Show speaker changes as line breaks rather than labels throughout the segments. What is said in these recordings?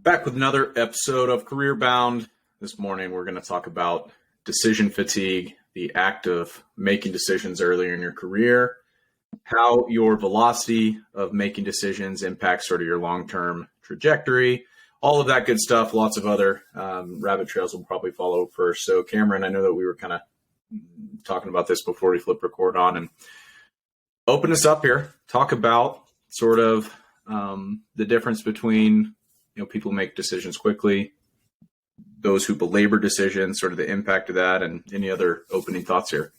Back with another episode of Career Bound. This morning, we're going to talk about decision fatigue, the act of making decisions earlier in your career, how your velocity of making decisions impacts sort of your long-term trajectory, all of that good stuff. Lots of other rabbit trails will probably follow first. So, Cameron, I know that we were kind of talking about this before we flip record on, and open us up here. Talk about sort of the difference between people make decisions quickly, those who belabor decisions, sort of the impact of that, and any other opening thoughts here.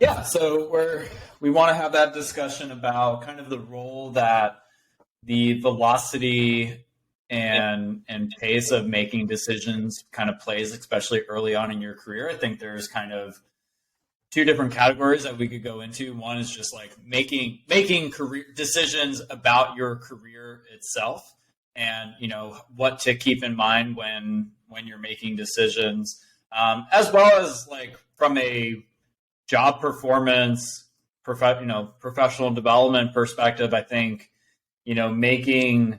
Yeah, so we want to have that discussion about kind of the role that the velocity and pace of making decisions kind of plays, especially early on in your career. I think there's kind of two different categories that we could go into. One is just like making career decisions about your career itself, and what to keep in mind when you're making decisions, as well as like from a job performance, professional development perspective. I think making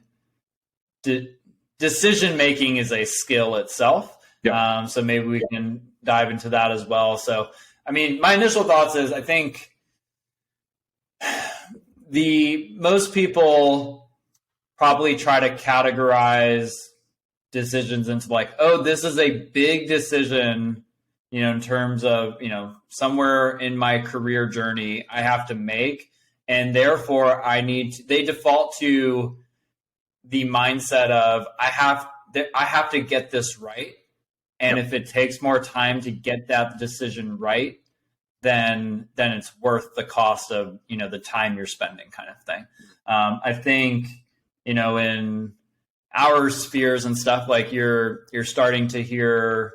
decision making is a skill itself. Yeah. So maybe we can dive into that as well. So I mean, my initial thoughts is I think most people probably try to categorize decisions into like, oh, this is a big decision, in terms of, somewhere in my career journey I have to make. And therefore they default to the mindset of I have to get this right. And if it takes more time to get that decision right, then it's worth the cost of, the time you're spending, kind of thing. I think, in our spheres and stuff, like you're starting to hear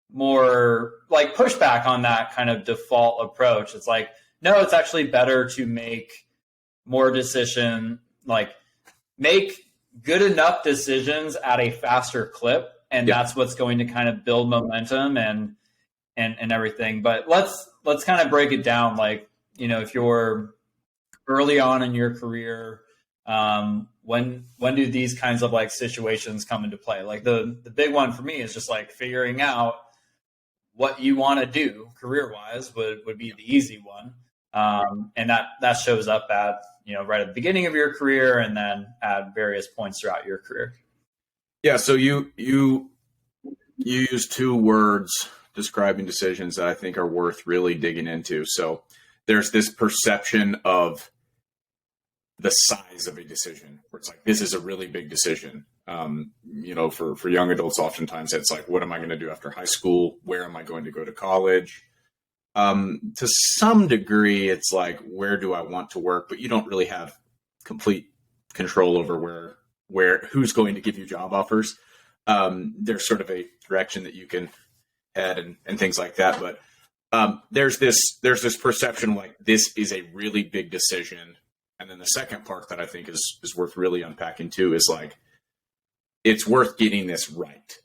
more like pushback on that kind of default approach. It's like, no, it's actually better to make more make good enough decisions at a faster clip. And that's what's going to kind of build momentum and everything. But let's kind of break it down. Like, if you're early on in your career, when do these kinds of like situations come into play? Like the big one for me is just like figuring out what you want to do career wise would be the easy one. And that shows up at, right at the beginning of your career and then at various points throughout your career.
Yeah. So you use two words describing decisions that I think are worth really digging into. So there's this perception of the size of a decision where it's like, this is a really big decision. For young adults, oftentimes it's like, what am I going to do after high school? Where am I going to go to college? To some degree, it's like, where do I want to work? But you don't really have complete control over who's going to give you job offers. There's sort of a direction that you can head and things like that. But there's this perception like this is a really big decision. And then the second part that I think is worth really unpacking too is like, it's worth getting this right.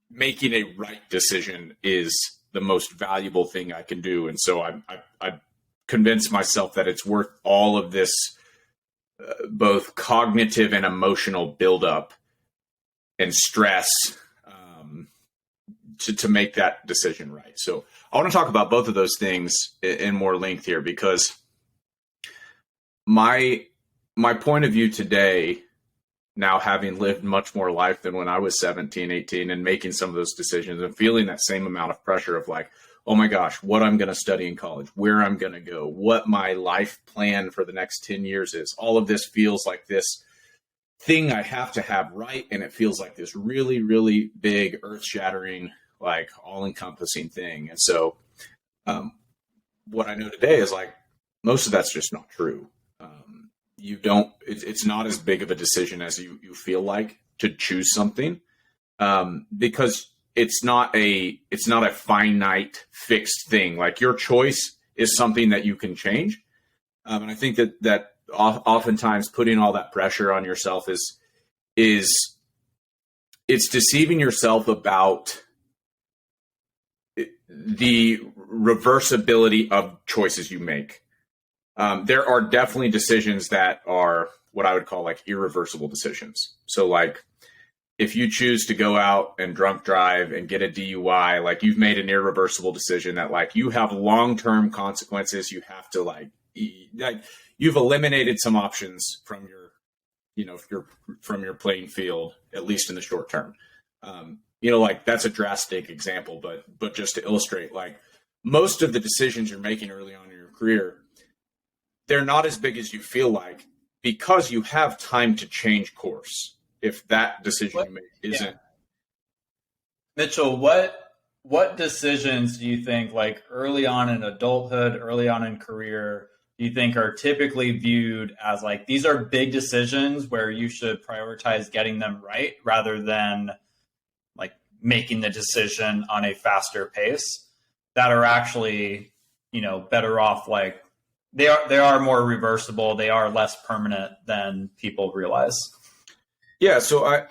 Making a right decision is the most valuable thing I can do. And so I convinced myself that it's worth all of this, both cognitive and emotional buildup and stress to make that decision right. So I want to talk about both of those things in more length here, because my point of view today, now having lived much more life than when I was 17, 18 and making some of those decisions and feeling that same amount of pressure of like, oh my gosh, what I'm going to study in college, where I'm going to go, what my life plan for the next 10 years is. All of this feels like this thing I have to have right. And it feels like this really, really big, earth-shattering, like all-encompassing thing. And so what I know today is like, most of that's just not true. It's not as big of a decision as you feel like to choose something, because it's not a finite fixed thing. Like your choice is something that you can change. And I think that oftentimes putting all that pressure on yourself it's deceiving yourself about the reversibility of choices you make. There are definitely decisions that are what I would call like irreversible decisions. So like if you choose to go out and drunk drive and get a DUI, like you've made an irreversible decision that like you have long-term consequences. You have to like you've eliminated some options from from your playing field, at least in the short term. Like that's a drastic example, but just to illustrate, like most of the decisions you're making early on in your career, they're not as big as you feel like because you have time to change course. If that decision you make isn't.
Yeah. Mitchell, what decisions do you think, like early on in adulthood, early on in career, do you think are typically viewed as like these are big decisions where you should prioritize getting them right rather than like making the decision on a faster pace, that are actually, better off, like they are more reversible, they are less permanent than people realize?
Yeah, so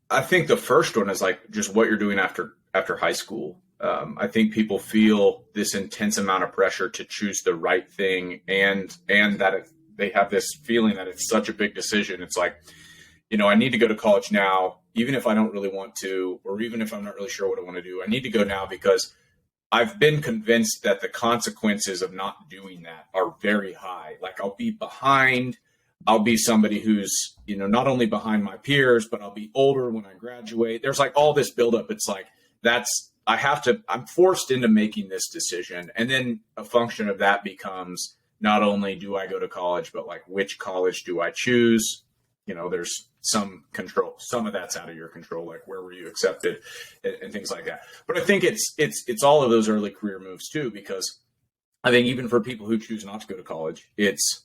I think the first one is like just what you're doing after high school. I think people feel this intense amount of pressure to choose the right thing, and that they have this feeling that it's such a big decision. It's like, I need to go to college now, even if I don't really want to, or even if I'm not really sure what I want to do. I need to go now because I've been convinced that the consequences of not doing that are very high. Like I'll be behind. I'll be somebody who's, not only behind my peers, but I'll be older when I graduate. There's like all this buildup. It's like, I'm forced into making this decision. And then a function of that becomes not only do I go to college, but like which college do I choose? There's some control. Some of that's out of your control, like where were you accepted and things like that. But I think it's all of those early career moves too, because I think even for people who choose not to go to college, it's,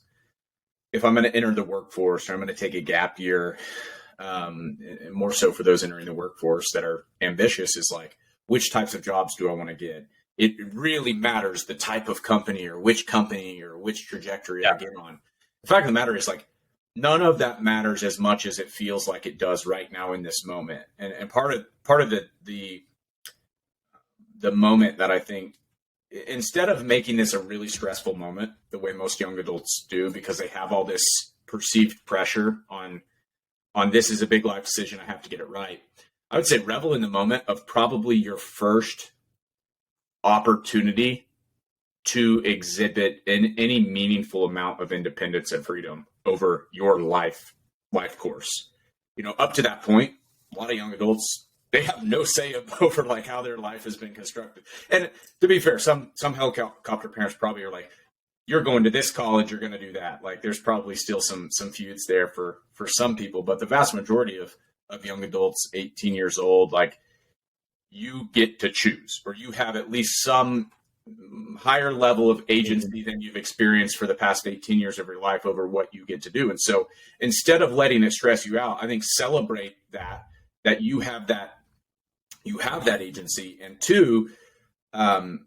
if I'm going to enter the workforce or I'm going to take a gap year, and more so for those entering the workforce that are ambitious, is like, which types of jobs do I want to get? It really matters the type of company or which trajectory I get on. The fact of the matter is like, none of that matters as much as it feels like it does right now in this moment. And part of the moment that I think, instead of making this a really stressful moment, the way most young adults do, because they have all this perceived pressure on this is a big life decision, I have to get it right. I would say revel in the moment of probably your first opportunity to exhibit any meaningful amount of independence and freedom over your life course. Up to that point, a lot of young adults, they have no say over like how their life has been constructed. And to be fair, some helicopter parents probably are like, you're going to this college, you're going to do that. Like there's probably still some feuds there for some people, but the vast majority of young adults, 18 years old, like you get to choose, or you have at least some higher level of agency than you've experienced for the past 18 years of your life over what you get to do. And so instead of letting it stress you out, I think celebrate that you have that agency. And two, and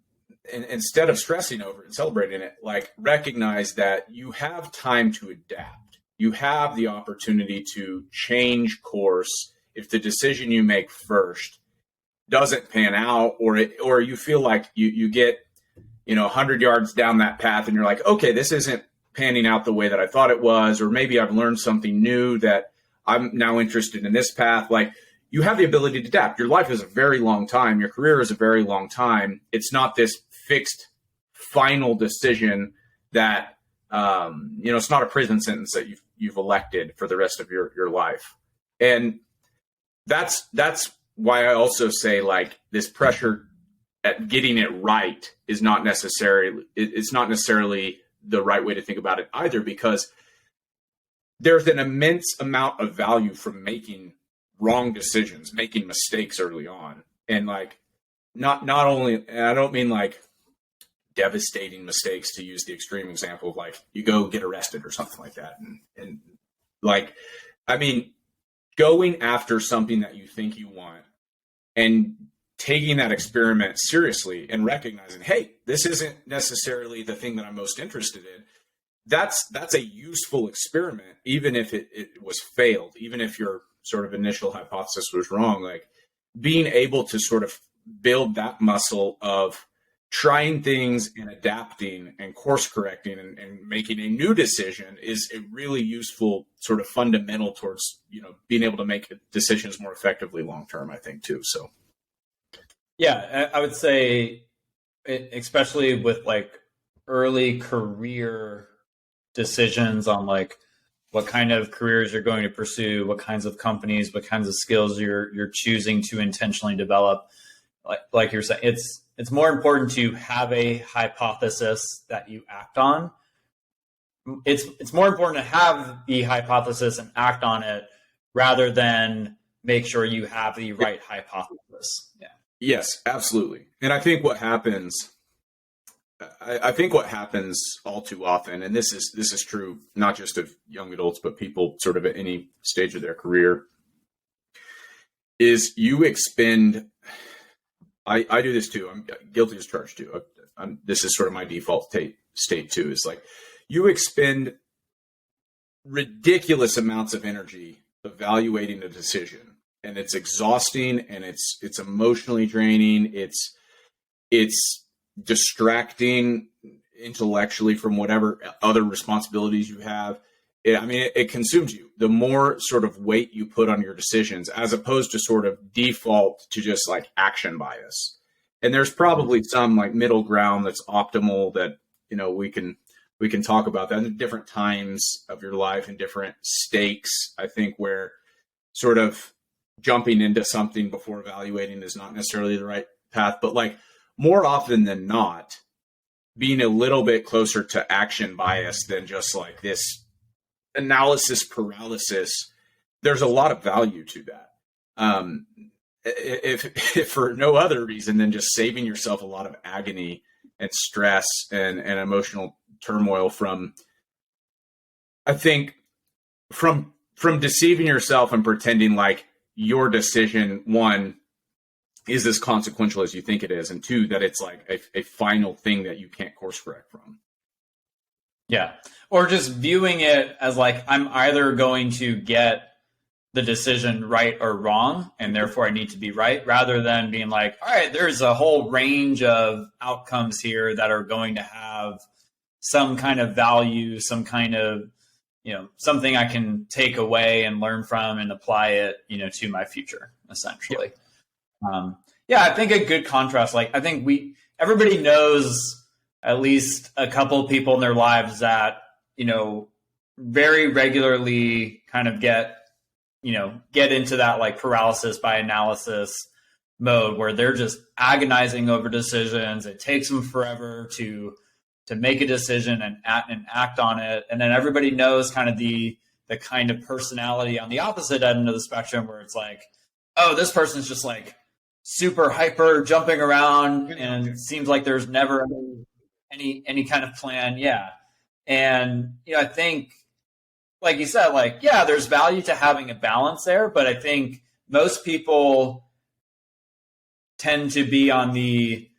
instead of stressing over it and celebrating it, like recognize that you have time to adapt. You have the opportunity to change course if the decision you make first doesn't pan out, or you feel like you get 100 yards down that path and you're like, okay, this isn't panning out the way that I thought it was, or maybe I've learned something new that I'm now interested in this path. Like you have the ability to adapt. Your life is a very long time. Your career is a very long time. It's not this fixed final decision that, it's not a prison sentence that you've elected for the rest of your life. And that's why I also say like this pressure at getting it right is not necessarily the right way to think about it either, because there's an immense amount of value from making wrong decisions, making mistakes early on. And like, not only, and I don't mean like devastating mistakes, to use the extreme example of like you go get arrested or something like that. And like, I mean, going after something that you think you want and taking that experiment seriously and recognizing, hey, this isn't necessarily the thing that I'm most interested in. That's a useful experiment, even if it was failed, even if your sort of initial hypothesis was wrong. Like being able to sort of build that muscle of trying things and adapting and course correcting and making a new decision is a really useful sort of fundamental towards, being able to make decisions more effectively long term, I think, too. So
yeah, I would say, especially with like early career decisions on like what kind of careers you're going to pursue, what kinds of companies, what kinds of skills you're choosing to intentionally develop. Like you're saying, it's more important to have a hypothesis that you act on. It's more important to have the hypothesis and act on it rather than make sure you have the right hypothesis. Yeah.
Yes, absolutely. And I think what happens all too often, and this is true not just of young adults, but people sort of at any stage of their career, is you expend. I do this too. I'm guilty as charged too. This is sort of my default state too. Is like you expend ridiculous amounts of energy evaluating a decision, and it's exhausting, and it's emotionally draining. It's distracting intellectually from whatever other responsibilities you have. It consumes you. The more sort of weight you put on your decisions, as opposed to sort of default to just like action bias. And there's probably some like middle ground that's optimal that, we can talk about that at different times of your life and different stakes. I think where sort of jumping into something before evaluating is not necessarily the right path, but like more often than not, being a little bit closer to action bias than just like this analysis paralysis, there's a lot of value to that. If for no other reason than just saving yourself a lot of agony and stress and emotional turmoil from deceiving yourself and pretending like your decision, one, is as consequential as you think it is, and two, that it's like a final thing that you can't course correct from.
Yeah. Or just viewing it as like, I'm either going to get the decision right or wrong, and therefore I need to be right, rather than being like, all right, there's a whole range of outcomes here that are going to have some kind of value, some kind of, something I can take away and learn from and apply it, to my future, essentially. Yeah. I think a good contrast, like I think everybody knows at least a couple of people in their lives that, very regularly kind of get into that like paralysis by analysis mode where they're just agonizing over decisions. It takes them forever to make a decision and act on it. And then everybody knows kind of the kind of personality on the opposite end of the spectrum where it's like, oh, this person's just like super hyper jumping around and it seems like there's never any kind of plan. Yeah. And, I think, like you said, like, yeah, there's value to having a balance there, but I think most people tend to be on the,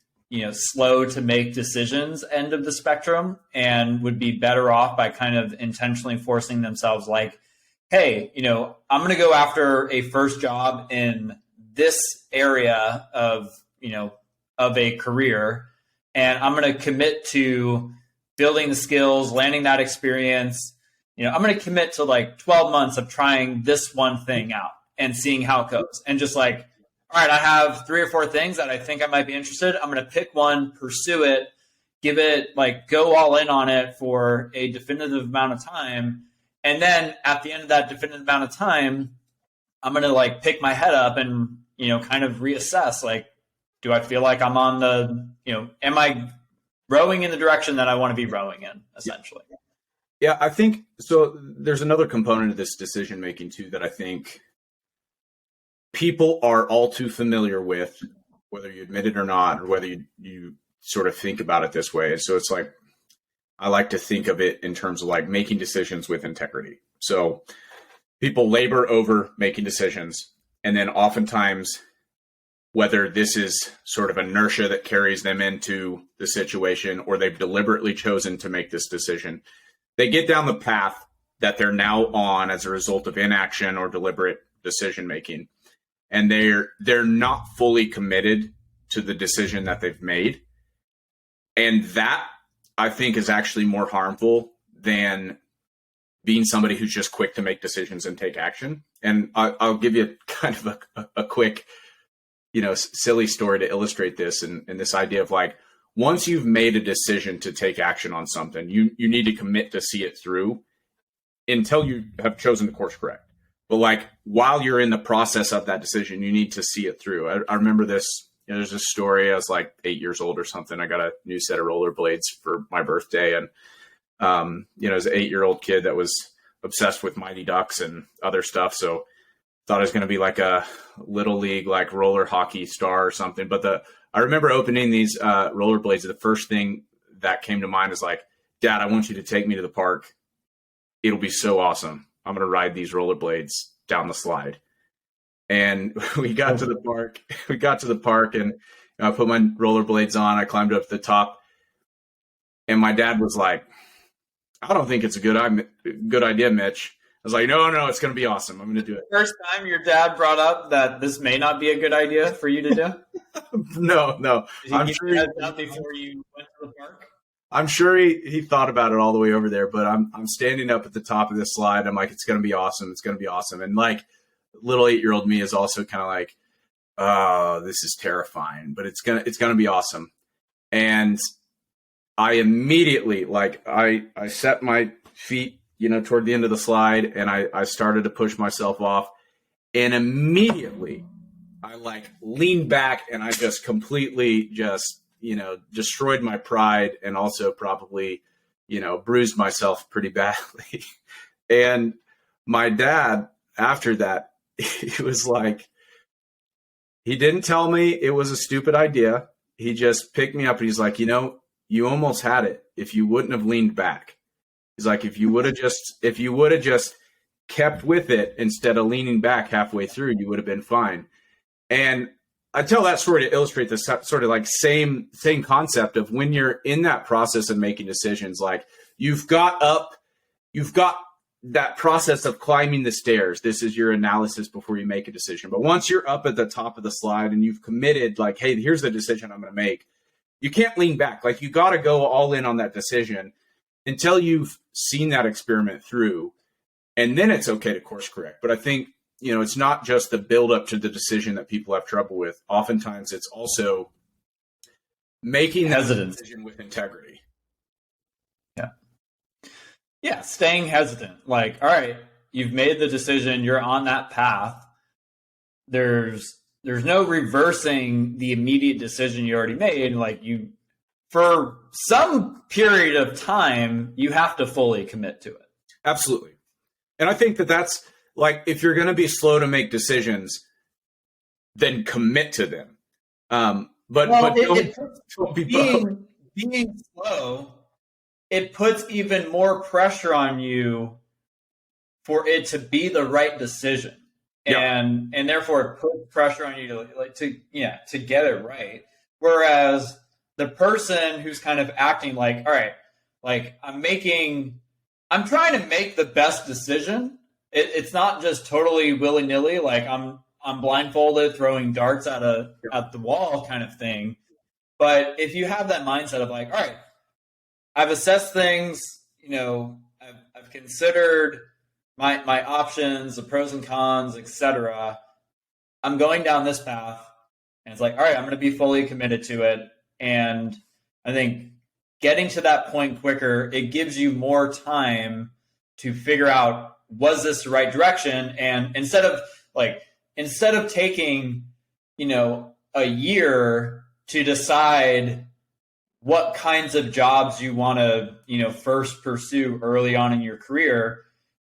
slow to make decisions end of the spectrum and would be better off by kind of intentionally forcing themselves like, hey, I'm going to go after a first job in this area of a career, and I'm going to commit to building the skills, landing that experience. I'm going to commit to like 12 months of trying this one thing out and seeing how it goes. And just like, all right, I have 3 or 4 things that I think I might be interested. I'm going to pick one, pursue it, give it like go all in on it for a definitive amount of time. And then at the end of that definitive amount of time, I'm going to like pick my head up and, kind of reassess, like, do I feel like I'm on the, am I rowing in the direction that I want to be rowing in, essentially?
Yeah, I think so. There's another component of this decision making too that I think people are all too familiar with, whether you admit it or not, or whether you sort of think about it this way. And so it's like, I like to think of it in terms of like making decisions with integrity. So people labor over making decisions. And then oftentimes, whether this is sort of inertia that carries them into the situation, or they've deliberately chosen to make this decision, they get down the path that they're now on as a result of inaction or deliberate decision making. And they're not fully committed to the decision that they've made. And that, I think, is actually more harmful than being somebody who's just quick to make decisions and take action. And I'll give you kind of a quick, silly story to illustrate this, and this idea of like, once you've made a decision to take action on something, you need to commit to see it through until you have chosen the course correct. But like, while you're in the process of that decision, you need to see it through. I remember this, there's a story. I was like 8 years old or something. I got a new set of rollerblades for my birthday. And, as an 8-year-old kid that was obsessed with Mighty Ducks and other stuff. So thought I was going to be like a little league, like roller hockey star or something. But I remember opening these rollerblades. The first thing that came to mind is like, Dad, I want you to take me to the park. It'll be so awesome. I'm going to ride these rollerblades down the slide. And we got to the park and I put my rollerblades on. I climbed up to the top, and my dad was like, I don't think it's a good idea, Mitch. I was like, no, it's going to be awesome. I'm going to do it.
First time your dad brought up that this may not be a good idea for you to do?
No.
I'm sure you before you went to the park.
I'm sure he thought about it all the way over there, but I'm standing up at the top of this slide. I'm like, it's going to be awesome. It's going to be awesome. And like, little 8-year-old me is also kind of like, oh, this is terrifying, but it's going to be awesome. And I immediately, like, I set my feet, toward the end of the slide, and I started to push myself off, and immediately I like leaned back, and I just completely destroyed my pride, and also probably, bruised myself pretty badly. And my dad, after that, he was like, he didn't tell me it was a stupid idea. He just picked me up and he's like, you almost had it if you wouldn't have leaned back. He's like, if you would have just kept with it instead of leaning back halfway through, you would have been fine. And I tell that story to illustrate this sort of like same concept of when you're in that process of making decisions, like you've got that process of climbing the stairs. This is your analysis before you make a decision. But once you're up at the top of the slide and you've committed, like, hey, here's the decision I'm going to make, you can't lean back. Like, you got to go all in on that decision until you've seen that experiment through. And then it's okay to course correct. But I think, it's not just the build up to the decision that people have trouble with. Oftentimes it's also making that decision with integrity.
Yeah, staying hesitant. Like, all right, you've made the decision, you're on that path. There's no reversing the immediate decision you already made. Like, you, for some period of time, you have to fully commit to it.
Absolutely. And I think that's like, if you're going to be slow to make decisions, then commit to them. But don't be
being slow, it puts even more pressure on you for it to be the right decision. And therefore it puts pressure on you to get it right. Whereas the person who's kind of acting like, all right, like I'm trying to make the best decision. It's not just totally willy-nilly, like I'm blindfolded throwing darts at the wall kind of thing. But if you have that mindset of like, all right, I've assessed things, I've considered my options, the pros and cons, etc. I'm going down this path, and it's like, all right, I'm going to be fully committed to it. And I think getting to that point quicker, it gives you more time to figure out, was this the right direction? And instead of taking, a year to decide what kinds of jobs you want to, first pursue early on in your career,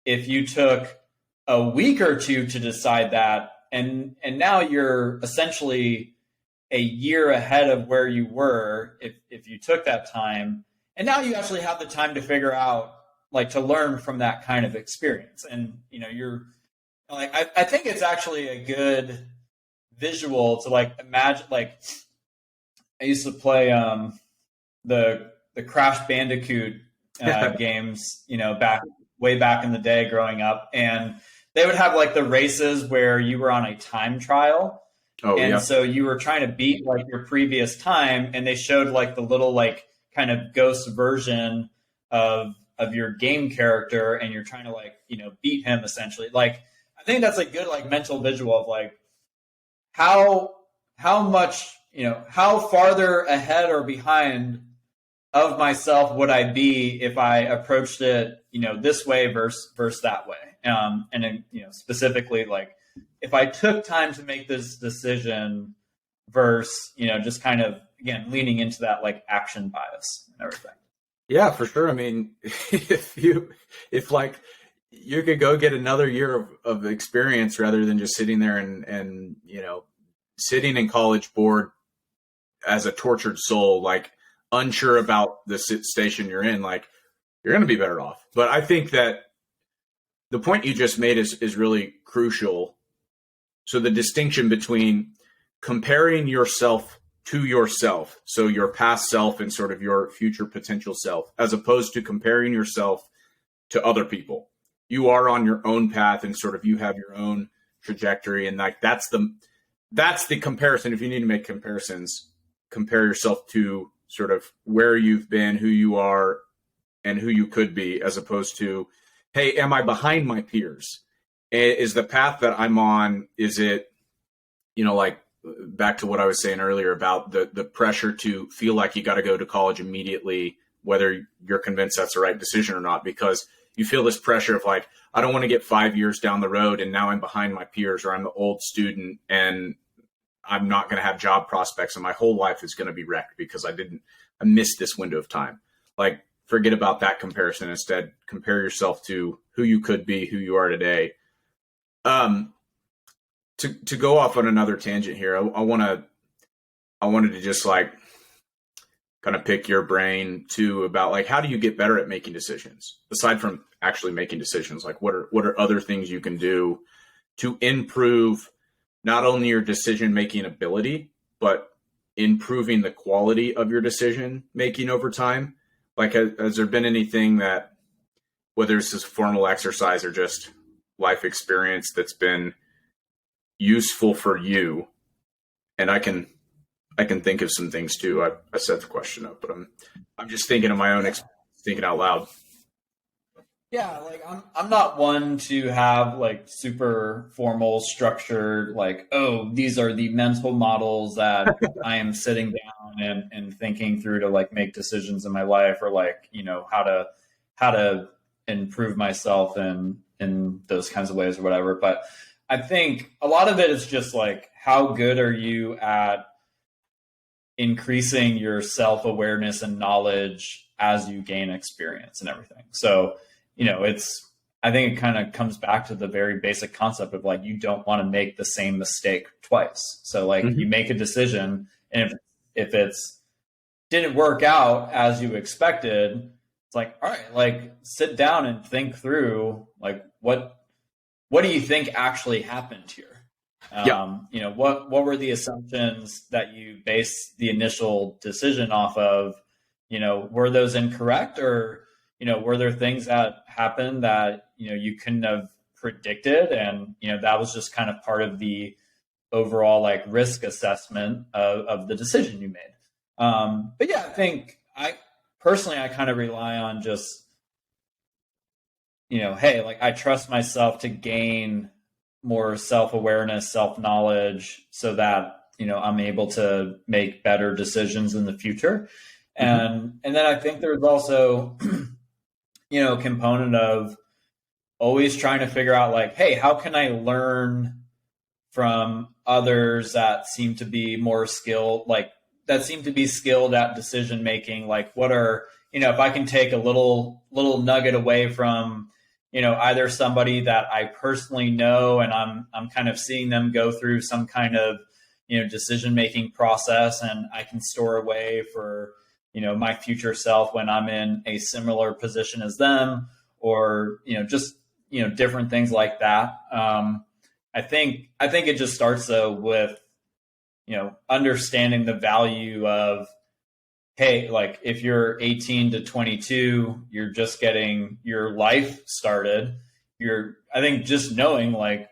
if you took a week or two to decide that, and now you're essentially a year ahead of where you were if you took that time, and now you actually have the time to figure out, like, to learn from that kind of experience. And, you're like, I think it's actually a good visual to like imagine, like I used to play the Crash Bandicoot games, way back in the day growing up, and they would have like the races where you were on a time trial. So you were trying to beat like your previous time, and they showed like the little like kind of ghost version of your game character, and you're trying to like, beat him essentially. Like, I think that's a good like mental visual of like how much, how farther ahead or behind of myself would I be if I approached it, this way versus that way. And then, specifically like if I took time to make this decision versus, just kind of, again, leaning into that like action bias and everything.
Yeah, for sure. I mean, if like you could go get another year of experience rather than just sitting there and sitting in college bored as a tortured soul, like unsure about the station you're in, like you're going to be better off. But I think that the point you just made is really crucial. So the distinction between comparing yourself to yourself, so your past self and sort of your future potential self, as opposed to comparing yourself to other people. You are on your own path and sort of you have your own trajectory, and like that's the comparison. If you need to make comparisons, compare yourself to sort of where you've been, who you are, and who you could be, as opposed to, hey, am I behind my peers? Is the path that I'm on, is it, like back to what I was saying earlier about the pressure to feel like you got to go to college immediately, whether you're convinced that's the right decision or not, because you feel this pressure of like, I don't want to get 5 years down the road and now I'm behind my peers, or I'm the old student and I'm not going to have job prospects and my whole life is going to be wrecked because I missed this window of time. Like, forget about that comparison. Instead, compare yourself to who you could be, who you are today. To go off on another tangent here, I wanted to just like kind of pick your brain too about like, how do you get better at making decisions aside from actually making decisions? Like, what are other things you can do to improve not only your decision making ability, but improving the quality of your decision making over time? Like, has there been anything that, whether it's this formal exercise or just life experience, that's been useful for you? And I can think of some things too. I set the question up, but I'm just thinking of my own experience, thinking out loud.
Yeah, like I'm not one to have like super formal structured, like, oh, these are the mental models that I am sitting down and thinking through to like make decisions in my life, or like, how to improve myself in those kinds of ways or whatever. But I think a lot of it is just like, how good are you at increasing your self-awareness and knowledge as you gain experience and everything. So, I think it kind of comes back to the very basic concept of like, you don't want to make the same mistake twice. So like, you make a decision, and if it's didn't work out as you expected, it's like, all right, like sit down and think through like, what do you think actually happened here? What were the assumptions that you based the initial decision off of? Were those incorrect, or were there things that happened that you couldn't have predicted, and that was just kind of part of the overall like risk assessment of the decision you made. But yeah, I think I kind of rely on just hey, like I trust myself to gain more self-awareness, self-knowledge, so that, I'm able to make better decisions in the future. And then I think there's also, a component of always trying to figure out like, hey, how can I learn from others that seem to be more skilled, skilled at decision making? Like, what are, if I can take a little nugget away from, either somebody that I personally know and I'm kind of seeing them go through some kind of, decision-making process, and I can store away for, my future self when I'm in a similar position as them, or, just, different things like that. I think it just starts though with, understanding the value of, hey, like if you're 18 to 22, you're just getting your life started. I think just knowing like,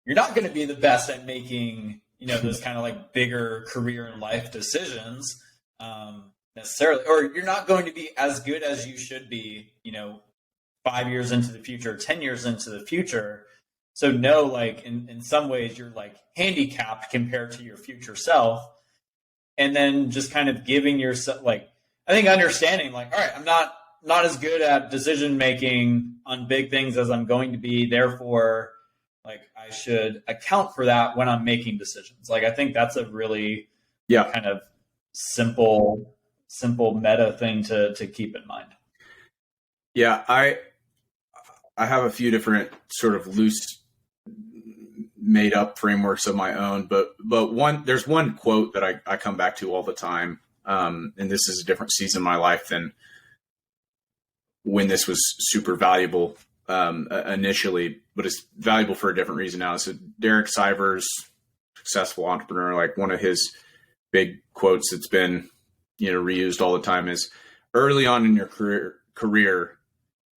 you're not going to be the best at making, those kind of like bigger career and life decisions. necessarily, or you're not going to be as good as you should be, 5 years into the future, 10 years into the future. So no, like in some ways you're like handicapped compared to your future self. And then just kind of giving yourself, like, I think understanding, like, all right, I'm not as good at decision making on big things as I'm going to be. Therefore, like, I should account for that when I'm making decisions. Like, I think that's a really kind of simple meta thing to keep in mind.
Yeah, I have a few different sort of loose made up frameworks of my own, but there's one quote that I come back to all the time. And this is a different season of my life than when this was super valuable initially, but it's valuable for a different reason now. So Derek Sivers, successful entrepreneur, like one of his big quotes that's been, reused all the time is, early on in your career,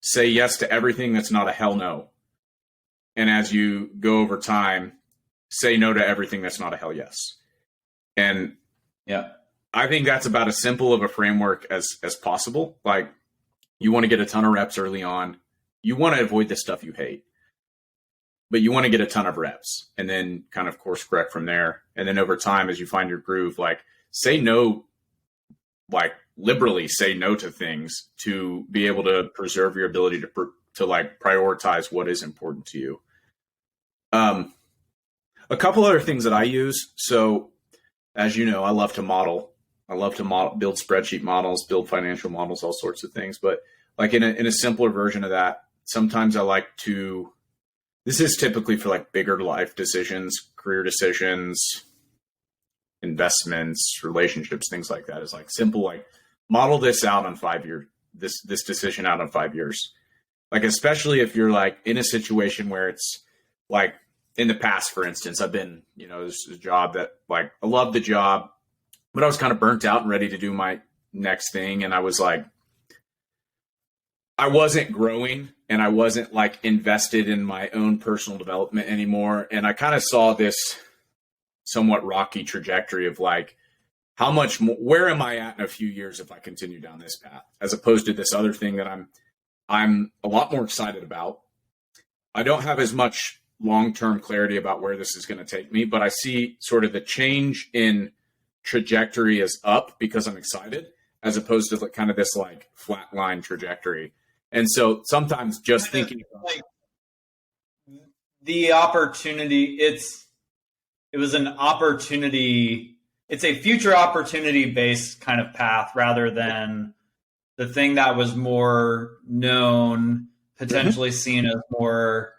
say yes to everything that's not a hell no. And as you go over time, say no to everything that's not a hell yes. And I think that's about as simple of a framework as possible. Like, you want to get a ton of reps early on. You want to avoid the stuff you hate, but you want to get a ton of reps and then kind of course correct from there. And then over time, as you find your groove, like, say no, like liberally say no to things to be able to preserve your ability to like prioritize what is important to you. A couple other things that I use. So as you know, I love to model. Build spreadsheet models, build financial models, all sorts of things. But like in a simpler version of that, sometimes I like to, this is typically for like bigger life decisions, career decisions, investments, relationships, things like that. Is like simple, like model this out on 5 years, this decision out on 5 years. Like, especially if you're like in a situation where it's like in the past, for instance, I've been, this is a job that like, I love the job, but I was kind of burnt out and ready to do my next thing. And I was like, I wasn't growing and I wasn't like invested in my own personal development anymore. And I kind of saw this somewhat rocky trajectory of like, how much more, where am I at in a few years if I continue down this path, as opposed to this other thing that I'm a lot more excited about. I don't have as much long-term clarity about where this is going to take me, but I see sort of the change in trajectory is up because I'm excited, as opposed to like kind of this like flat line trajectory. And so sometimes just thinking about
like the opportunity, it was an opportunity. It's a future opportunity based kind of path rather than the thing that was more known, potentially seen as more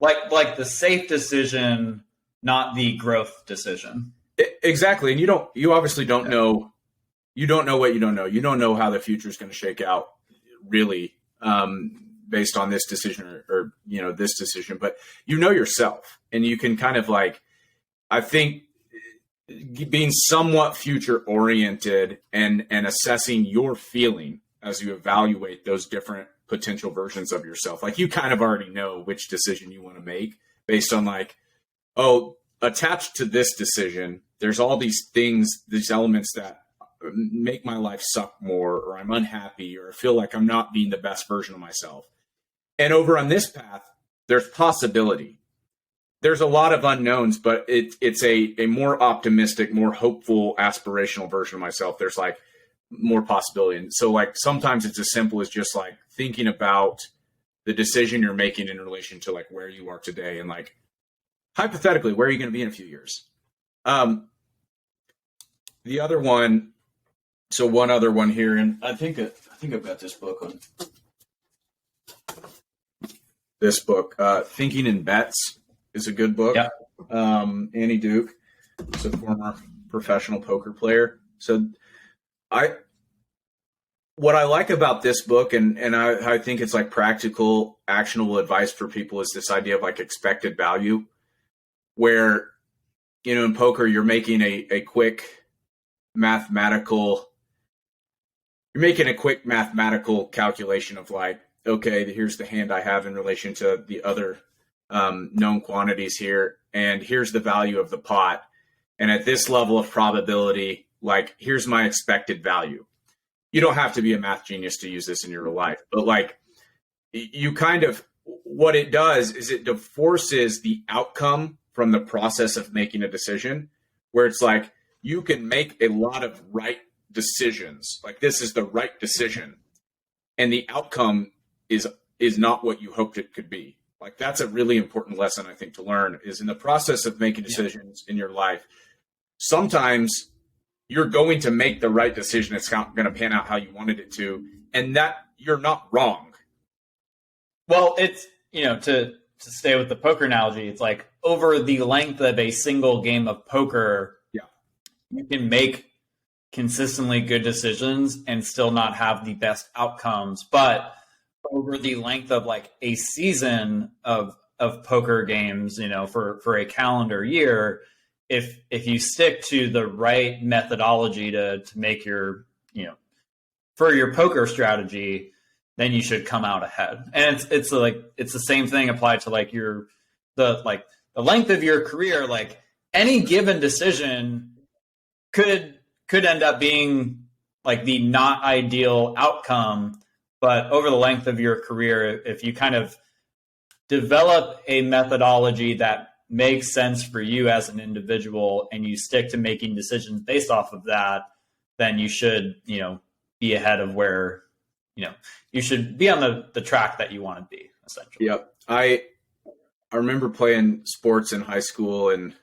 like the safe decision, not the growth decision.
Exactly. And you obviously don't know, you don't know what you don't know. You don't know how the future is going to shake out really, based on this decision or this decision, but you know yourself, and you can kind of like, I think being somewhat future oriented and assessing your feeling as you evaluate those different potential versions of yourself. Like, you kind of already know which decision you want to make based on like, oh, attached to this decision, there's all these things, these elements that make my life suck more, or I'm unhappy, or I feel like I'm not being the best version of myself. And over on this path, there's possibility. There's a lot of unknowns, but it's a more optimistic, more hopeful, aspirational version of myself. There's like more possibility. And so like sometimes it's as simple as just like thinking about the decision you're making in relation to like where you are today, and like hypothetically, where are you going to be in a few years? The other one, so one other one here, and I think I've got this book on this book. Thinking in Bets is a good book.
Yeah.
Annie Duke is a former professional poker player. So what I like about this book, and I think it's like practical, actionable advice for people, is this idea of like expected value, where, in poker, you're making a quick mathematical calculation of like, okay, here's the hand I have in relation to the other known quantities here, and here's the value of the pot. And at this level of probability, like, here's my expected value. you don't have to be a math genius to use this in your life, but like you kind of, what it does is it divorces the outcome from the process of making a decision, where it's like you can make a lot of right decisions. Like this is the right decision, and the outcome is not what you hoped it could be. Like that's a really important lesson, I think, to learn, is in the process of making decisions in your life. Sometimes you're going to make the right decision. It's not going to pan out how you wanted it to, and that you're not wrong.
Well, it's, to stay with the poker analogy, it's like over the length of a single game of poker, you can make consistently good decisions and still not have the best outcomes. But over the length of like a season of poker games, for a calendar year, if you stick to the right methodology to make your, for your poker strategy, then you should come out ahead. And it's the same thing applied to like the length of your career. Like any given decision could end up being like the not ideal outcome, but over the length of your career, if you kind of develop a methodology that makes sense for you as an individual and you stick to making decisions based off of that, then you should, be ahead of where, you should be on the track that you want to be, essentially.
Yep. I remember playing sports in high school, and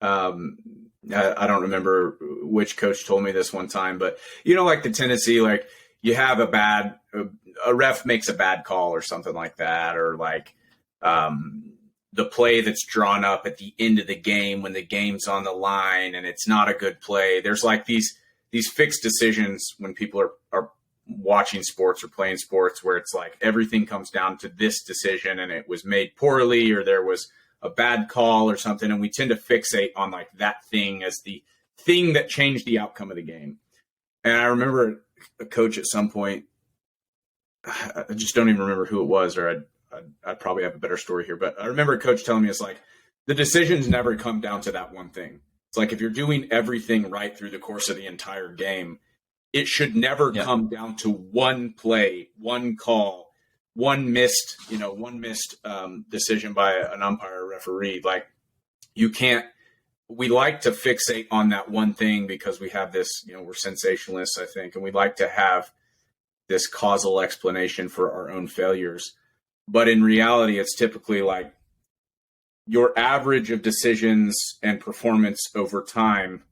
I don't remember which coach told me this one time, but like the tendency, like you have a ref makes a bad call or something like that, or like the play that's drawn up at the end of the game when the game's on the line and it's not a good play. There's like these fixed decisions when people are watching sports or playing sports, where it's like everything comes down to this decision and it was made poorly, or there was a bad call or something. And we tend to fixate on like that thing as the thing that changed the outcome of the game. And I remember a coach at some point, I just don't even remember who it was, or I'd probably have a better story here, but I remember a coach telling me, it's like the decisions never come down to that one thing. It's like if you're doing everything right through the course of the entire game, it should never come down to one play, one call, one missed decision by an umpire or referee. Like you can't, we like to fixate on that one thing because we have this, we're sensationalists, I think, and we like to have this causal explanation for our own failures. But in reality, it's typically like your average of decisions and performance over time,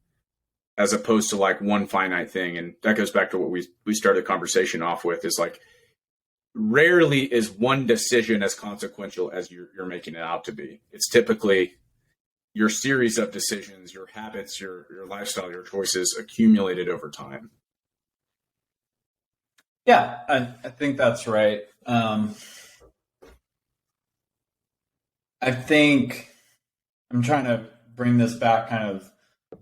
as opposed to like one finite thing. And that goes back to what we started the conversation off with, is like rarely is one decision as consequential as you're making it out to be. It's typically your series of decisions, your habits, your lifestyle, your choices accumulated over time.
Yeah, I think that's right. I think I'm trying to bring this back kind of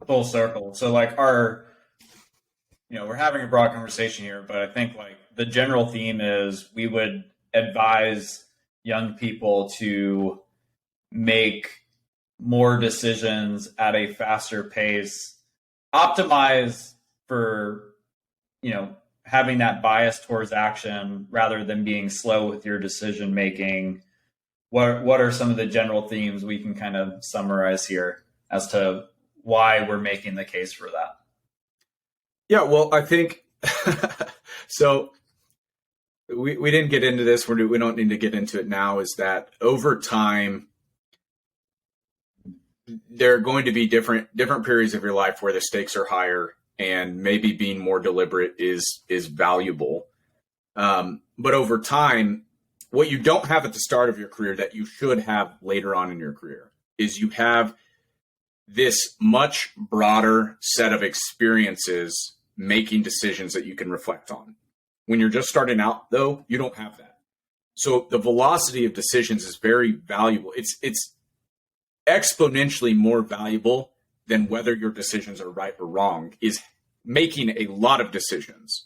full circle. So like we're having a broad conversation here, but I think like the general theme is we would advise young people to make more decisions at a faster pace, optimize for, having that bias towards action rather than being slow with your decision making. What are some of the general themes we can kind of summarize here as to why we're making the case for that?
Yeah, well, I think so. We didn't get into this. We don't need to get into it now. Is that over time, there are going to be different periods of your life where the stakes are higher, and maybe being more deliberate is valuable. But over time, what you don't have at the start of your career that you should have later on in your career is you have this much broader set of experiences making decisions that you can reflect on. When you're just starting out, though, you don't have that. So the velocity of decisions is very valuable. It's exponentially more valuable than whether your decisions are right or wrong, is making a lot of decisions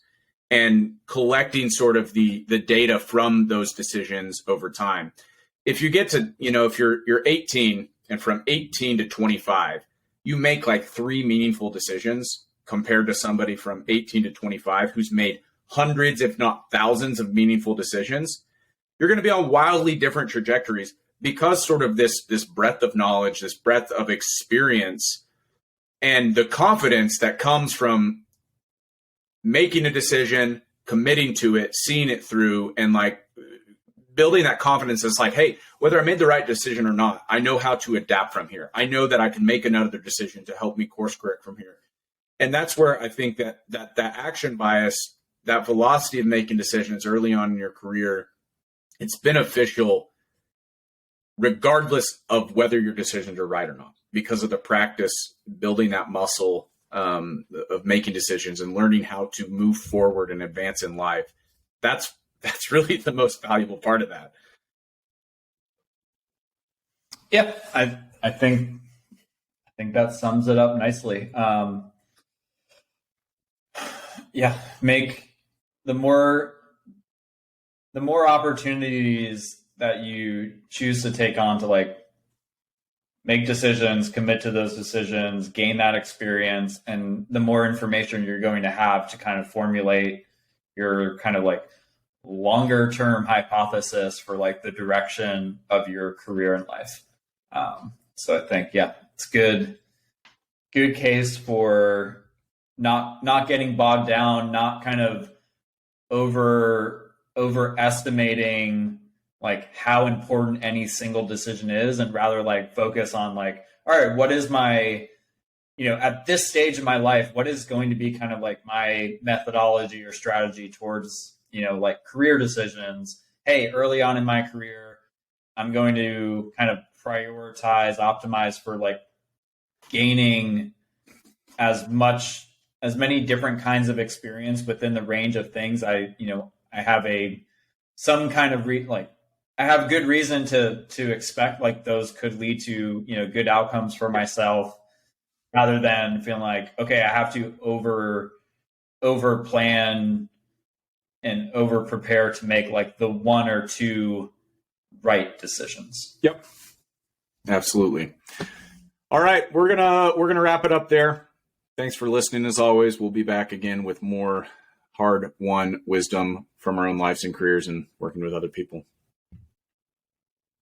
and collecting sort of the data from those decisions over time. If you get to, if you're 18 and from 18 to 25, you make like 3 meaningful decisions compared to somebody from 18 to 25 who's made hundreds, if not thousands of meaningful decisions, you're going to be on wildly different trajectories because sort of this breadth of knowledge, this breadth of experience, and the confidence that comes from making a decision, committing to it, seeing it through, and like building that confidence is like, hey, whether I made the right decision or not, I know how to adapt from here. I know that I can make another decision to help me course correct from here. And that's where I think that action bias, that velocity of making decisions early on in your career, it's beneficial regardless of whether your decisions are right or not, because of the practice, building that muscle of making decisions and learning how to move forward and advance in life. That's really the most valuable part of that.
Yeah, I think that sums it up nicely. Yeah, make the more opportunities that you choose to take on to like make decisions, commit to those decisions, gain that experience, and the more information you're going to have to kind of formulate your kind of like longer term hypothesis for like the direction of your career in life. So I think, yeah, it's good case for not getting bogged down, not kind of overestimating like how important any single decision is, and rather like focus on like, all right, what is my, at this stage of my life, what is going to be kind of like my methodology or strategy towards, like career decisions. Hey, early on in my career, I'm going to kind of prioritize, optimize for like gaining as many different kinds of experience within the range of things I have I have good reason to expect like those could lead to, good outcomes for myself, rather than feeling like, okay, I have to over plan and over prepare to make like the one or two right decisions.
Yep. Absolutely. All right. We're going to wrap it up there. Thanks for listening. As always, we'll be back again with more hard-won wisdom from our own lives and careers and working with other people.